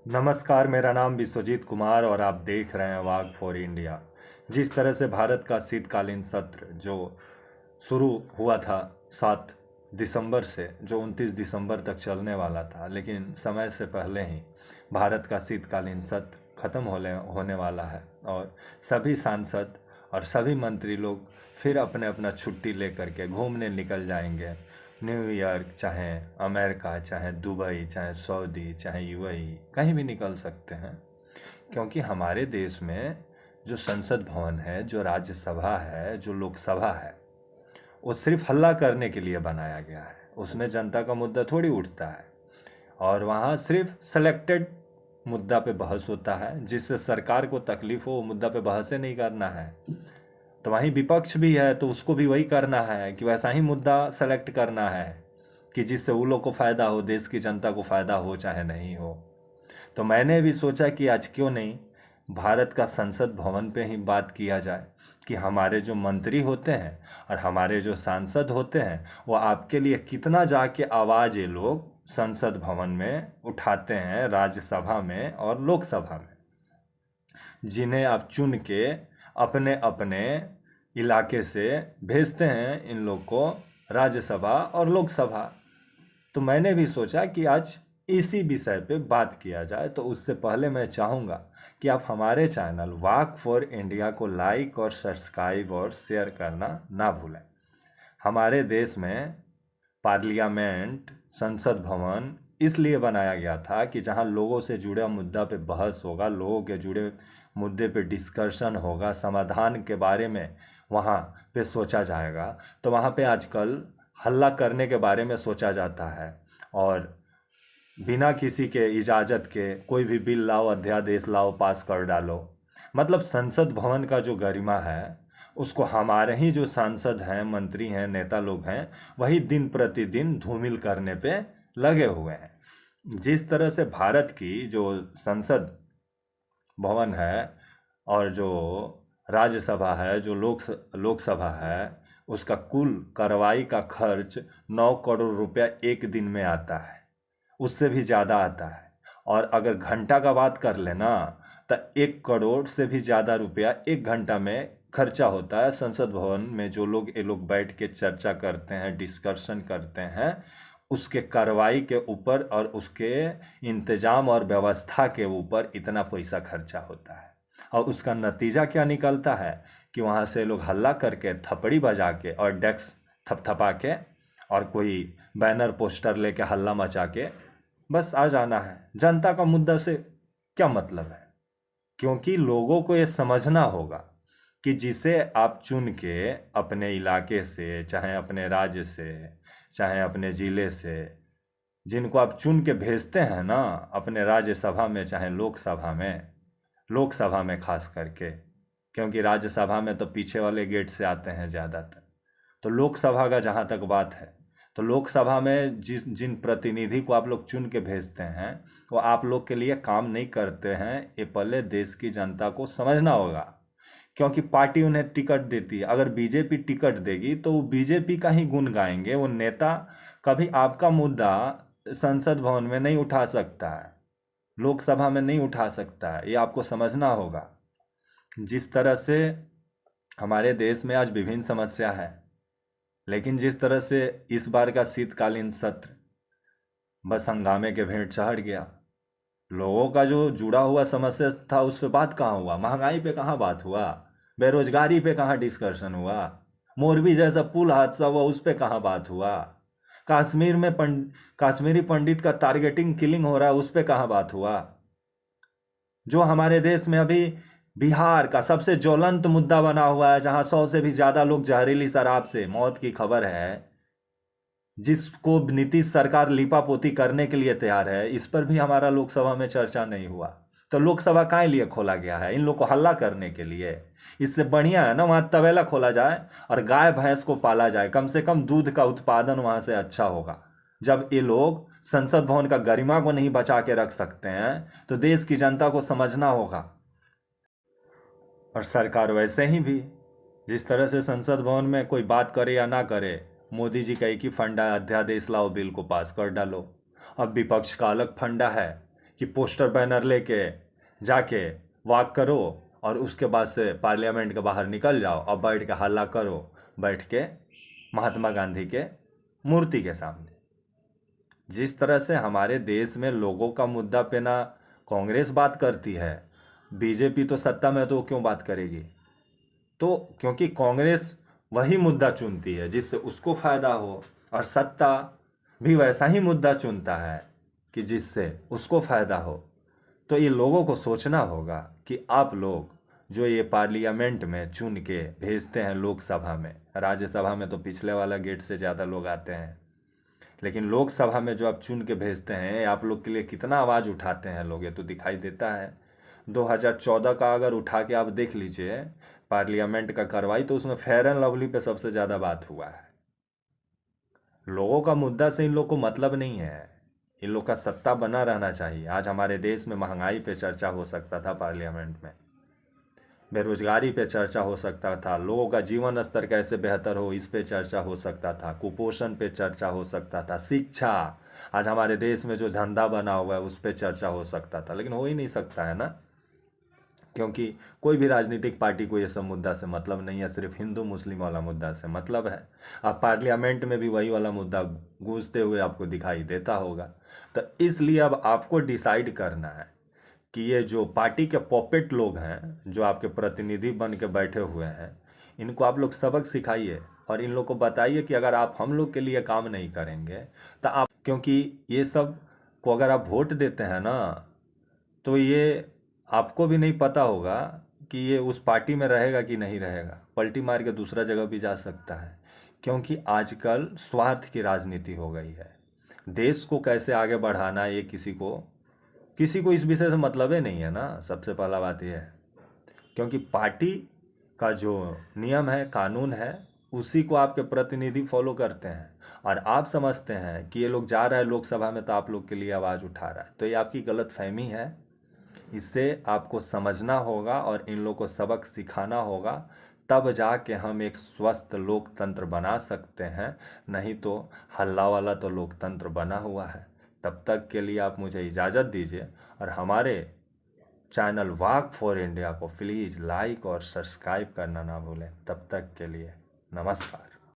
नमस्कार, मेरा नाम विश्वजीत कुमार और आप देख रहे हैं वाग फॉर इंडिया। जिस तरह से भारत का शीतकालीन सत्र जो शुरू हुआ था 7 दिसंबर से, जो 29 दिसंबर तक चलने वाला था, लेकिन समय से पहले ही भारत का शीतकालीन सत्र खत्म होने वाला है और सभी सांसद और सभी मंत्री लोग फिर अपने अपना छुट्टी लेकर के घूमने निकल जाएंगे। न्यूयॉर्क, चाहे अमेरिका, चाहे दुबई, चाहे सऊदी, चाहे यूएई, कहीं भी निकल सकते हैं। क्योंकि हमारे देश में जो संसद भवन है, जो राज्यसभा है, जो लोकसभा है, वो सिर्फ हल्ला करने के लिए बनाया गया है। उसमें जनता का मुद्दा थोड़ी उठता है और वहाँ सिर्फ सेलेक्टेड मुद्दा पे बहस होता है। जिससे सरकार को तकलीफ हो, वो मुद्दा पे बहस ही नहीं करना है। तो वहीं विपक्ष भी है, तो उसको भी वही करना है कि वैसा ही मुद्दा सेलेक्ट करना है कि जिससे वो लोग को फ़ायदा हो, देश की जनता को फ़ायदा हो चाहे नहीं हो। तो मैंने भी सोचा कि आज क्यों नहीं भारत का संसद भवन पे ही बात किया जाए कि हमारे जो मंत्री होते हैं और हमारे जो सांसद होते हैं, वो आपके लिए कितना जाके आवाज़ ये लोग संसद भवन में उठाते हैं, राज्यसभा में और लोकसभा में, जिन्हें आप चुन के अपने अपने इलाके से भेजते हैं इन लोग को राज्यसभा और लोकसभा। तो मैंने भी सोचा कि आज इसी विषय पे बात किया जाए। तो उससे पहले मैं चाहूँगा कि आप हमारे चैनल वॉक फॉर इंडिया को लाइक और सब्सक्राइब और शेयर करना ना भूलें। हमारे देश में पार्लियामेंट, संसद भवन इसलिए बनाया गया था कि जहां लोगों से जुड़े मुद्दा पे बहस होगा, लोगों के जुड़े मुद्दे पे डिस्कशन होगा, समाधान के बारे में वहाँ पे सोचा जाएगा। तो वहाँ पे आजकल हल्ला करने के बारे में सोचा जाता है और बिना किसी के इजाज़त के कोई भी बिल लाओ, अध्यादेश लाओ, पास कर डालो। मतलब संसद भवन का जो गरिमा है, उसको हमारे ही जो सांसद हैं, मंत्री हैं, नेता लोग हैं, वही दिन प्रतिदिन धूमिल करने पे लगे हुए हैं। जिस तरह से भारत की जो संसद भवन है और जो राज्यसभा है, जो लोकसभा है, उसका कुल कार्रवाई का खर्च 9 करोड़ रुपया एक दिन में आता है, उससे भी ज़्यादा आता है। और अगर घंटा का बात कर लेना तो 1 करोड़ से भी ज़्यादा रुपया एक घंटा में खर्चा होता है संसद भवन में। जो लोग ये लोग बैठ के चर्चा करते हैं, डिस्कशन करते हैं, उसके कार्रवाई के ऊपर और उसके इंतजाम और व्यवस्था के ऊपर इतना पैसा खर्चा होता है। और उसका नतीजा क्या निकलता है कि वहाँ से लोग हल्ला करके, थपड़ी बजा के और डेस्क थपथपा के और कोई बैनर पोस्टर लेके हल्ला मचा के बस आ जाना है। जनता का मुद्दा से क्या मतलब है? क्योंकि लोगों को ये समझना होगा कि जिसे आप चुन के अपने इलाके से, चाहे अपने राज्य से, चाहे अपने ज़िले से, जिनको आप चुन के भेजते हैं ना अपने राज्यसभा में चाहे लोकसभा में खास करके, क्योंकि राज्यसभा में तो पीछे वाले गेट से आते हैं ज़्यादातर। तो लोकसभा का जहाँ तक बात है, तो लोकसभा में जिन प्रतिनिधि को आप लोग चुन के भेजते हैं, वो आप लोग के लिए काम नहीं करते हैं। ये पहले देश की जनता को समझना होगा। क्योंकि पार्टी उन्हें टिकट देती है। अगर बीजेपी टिकट देगी तो वो बीजेपी का ही गुण गाएंगे। वो नेता कभी आपका मुद्दा संसद भवन में नहीं उठा सकता है, लोकसभा में नहीं उठा सकता है। ये आपको समझना होगा। जिस तरह से हमारे देश में आज विभिन्न समस्या है, लेकिन जिस तरह से इस बार का शीतकालीन सत्र बस हंगामे के भेंट चढ़ गया। लोगों का जो जुड़ा हुआ समस्या था उस पर बात कहाँ हुआ? महंगाई पे कहाँ बात हुआ? बेरोजगारी पे कहाँ डिस्कशन हुआ? मोरबी जैसा पुल हादसा हुआ, उस पे कहाँ बात हुआ? कश्मीर में कश्मीरी पंडित का टारगेटिंग किलिंग हो रहा है, उस पे कहाँ बात हुआ? जो हमारे देश में अभी बिहार का सबसे ज्वलंत मुद्दा बना हुआ है, जहाँ 100 से भी ज़्यादा लोग जहरीली शराब से मौत की खबर है, जिसको नीतीश सरकार लिपापोती करने के लिए तैयार है, इस पर भी हमारा लोकसभा में चर्चा नहीं हुआ। तो लोकसभा काहे लिए खोला गया है? इन लोग को हल्ला करने के लिए। इससे बढ़िया है ना वहाँ तबेला खोला जाए और गाय भैंस को पाला जाए। कम से कम दूध का उत्पादन वहाँ से अच्छा होगा। जब ये लोग संसद भवन का गरिमा को नहीं बचा के रख सकते हैं, तो देश की जनता को समझना होगा। और सरकार वैसे ही भी, जिस तरह से संसद भवन में कोई बात करे या ना करे, मोदी जी का एक ही फंडा है, अध्यादेश लाओ, बिल को पास कर डालो। अब विपक्ष का अलग फंडा है कि पोस्टर बैनर लेके जाके वॉक करो और उसके बाद से पार्लियामेंट के बाहर निकल जाओ और बैठ के हल्ला करो, बैठ के महात्मा गांधी के मूर्ति के सामने। जिस तरह से हमारे देश में लोगों का मुद्दा पे ना कांग्रेस बात करती है, बीजेपी तो सत्ता में तो क्यों बात करेगी? तो क्योंकि कांग्रेस वही मुद्दा चुनती है जिससे उसको फायदा हो, और सत्ता भी वैसा ही मुद्दा चुनता है कि जिससे उसको फायदा हो। तो ये लोगों को सोचना होगा कि आप लोग जो ये पार्लियामेंट में चुन के भेजते हैं, लोकसभा में, राज्यसभा में तो पिछले वाला गेट से ज़्यादा लोग आते हैं, लेकिन लोकसभा में जो आप चुन के भेजते हैं, आप लोग के लिए कितना आवाज़ उठाते हैं लोग, ये तो दिखाई देता है। 2014 का अगर उठा के आप देख लीजिए पार्लियामेंट का कार्रवाई, तो उसमें फेयर एंड लवली पे सबसे ज़्यादा बात हुआ है। लोगों का मुद्दा से इन लोग को मतलब नहीं है, इन लोग का सत्ता बना रहना चाहिए। आज हमारे देश में महंगाई पे चर्चा हो सकता था पार्लियामेंट में, बेरोजगारी पे चर्चा हो सकता था, लोगों का जीवन स्तर कैसे बेहतर हो इस पे चर्चा हो सकता था, कुपोषण पे चर्चा हो सकता था, शिक्षा, आज हमारे देश में जो धंधा बना हुआ है उस पे चर्चा हो सकता था, लेकिन हो ही नहीं सकता है ना, क्योंकि कोई भी राजनीतिक पार्टी को ये सब मुद्दा से मतलब नहीं है, सिर्फ हिंदू मुस्लिम वाला मुद्दा से मतलब है। अब पार्लियामेंट में भी वही वाला मुद्दा गूंजते हुए आपको दिखाई देता होगा। तो इसलिए अब आपको डिसाइड करना है कि ये जो पार्टी के पॉपेट लोग हैं, जो आपके प्रतिनिधि बन के बैठे हुए हैं, इनको आप लोग सबक सिखाइए और इन लोग को बताइए कि अगर आप हम लोग के लिए काम नहीं करेंगे तो आप, क्योंकि ये सब को अगर आप वोट देते हैं ना, तो ये आपको भी नहीं पता होगा कि ये उस पार्टी में रहेगा कि नहीं रहेगा, पलटी मार के दूसरा जगह भी जा सकता है, क्योंकि आजकल स्वार्थ की राजनीति हो गई है। देश को कैसे आगे बढ़ाना, ये किसी को इस विषय से मतलब ही नहीं है ना। सबसे पहला बात यह है, क्योंकि पार्टी का जो नियम है, कानून है, उसी को आपके प्रतिनिधि फॉलो करते हैं, और आप समझते हैं कि ये लोग जा रहा है लोकसभा में तो आप लोग के लिए आवाज़ उठा रहा है, तो ये आपकी गलतफहमी है। इससे आपको समझना होगा और इन लोग को सबक सिखाना होगा, तब जाके हम एक स्वस्थ लोकतंत्र बना सकते हैं, नहीं तो हल्ला वाला तो लोकतंत्र बना हुआ है। तब तक के लिए आप मुझे इजाज़त दीजिए, और हमारे चैनल वॉक फॉर इंडिया को प्लीज़ लाइक और सब्सक्राइब करना ना भूलें। तब तक के लिए नमस्कार।